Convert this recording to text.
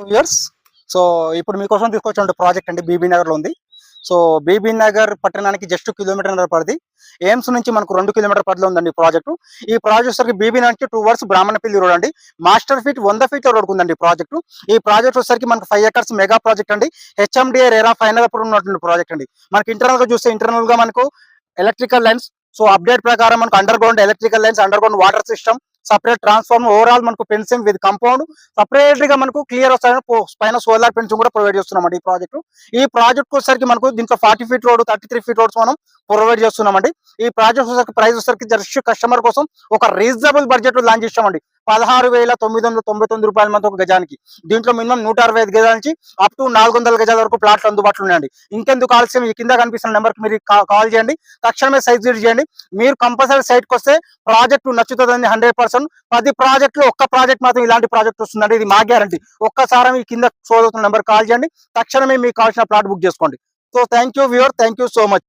Years. So ఇప్పుడు మీకోసం తీసుకొచ్చిన ప్రాజెక్ట్ అండి బీబీ నగర్ లో ఉంది. సో బీబీ నగర్ పట్టణానికి జస్ట్ కిలోమీటర్ పరిధి. ఎయిమ్స్ నుంచి మనకు 2 కిలోమీటర్ పరిధిలో ఉందండి ఈ ప్రాజెక్టు. ఈ ప్రాజెక్ట్ వచ్చేసరికి బీబీ నుంచి 2 వర్స్ బ్రాహ్మణపల్లి రోడ్ అండి. మాస్టర్ ఫీట్ 100 ఫీట్ రోడ్ ఉందండి ఈ ప్రాజెక్టు. ఈ ప్రాజెక్ట్ వచ్చేసరికి మనకు 5 ఎకర్స్ మెగా ప్రాజెక్ట్ అండి. హెచ్ఎండిఏ రేరా ఫైనల్ అప్పుడు ఉన్నటువంటి ప్రాజెక్ట్ అండి. మనకి ఇంటర్నల్ గా చూస్తే ఇంటర్నల్ గా మనకు ఎలక్ట్రికల్ లైన్స్, సో అప్డేట్ ప్రకారం మనకు under ground electrical lines, under ground water system, separate transform, overall మనకు ఫెన్సింగ్ విత్ కంపౌండ్, సపరేట్ గా మనకు క్లియర్ వస్తాయని పైన సోలార్ ఫెన్సింగ్ కూడా ప్రొవైడ్ చేస్తున్నామండి ఈ ప్రాజెక్టు. ఈ ప్రాజెక్ట్ వచ్చేసరికి మనకు దీంట్లో 40 ఫీట్ రోడ్, 33 ఫీట్ రోడ్స్ మనం ప్రొవైడ్ చేస్తున్నామండి. ఈ ప్రాజెక్ట్ వచ్చేసరికి ప్రైస్ వచ్చేసరికి జస్ట్ కస్టమర్ కోసం ఒక రీజనబుల్ బడ్జెట్ లాంచ్ చేసామండి. 16,999 రూపాయల మంది ఒక గజానికి. దీంట్లో మినిమం 165 గజాల నుంచి అప్ టు 400 గజాల వరకు ప్లాట్లు అందుబాటులో ఉన్నాయండి. ఇంకెందుకు ఆలస్యం, ఈ కింద కనిపిస్తున్న నెంబర్ కి మీరు కాల్ చేయండి, తక్షణమే సైట్ విజిట్ చేయండి. మీరు కంపల్సరీ సైట్ కి వస్తే ప్రాజెక్ట్ నచ్చుతుందండి 100%. 10 ప్రాజెక్టులు ఒక్క ప్రాజెక్ట్ మాత్రం ఇలాంటి ప్రాజెక్ట్ వస్తుందండి, ఇది మా గ్యారంటీ. ఒక్కసారి మీ కింద చూస్తున్న నెంబర్ కాల్ చేయండి, తక్షణమే మీకు కావాల్సిన ప్లాట్ బుక్ చేసుకోండి. So thank you viewer, thank you so much.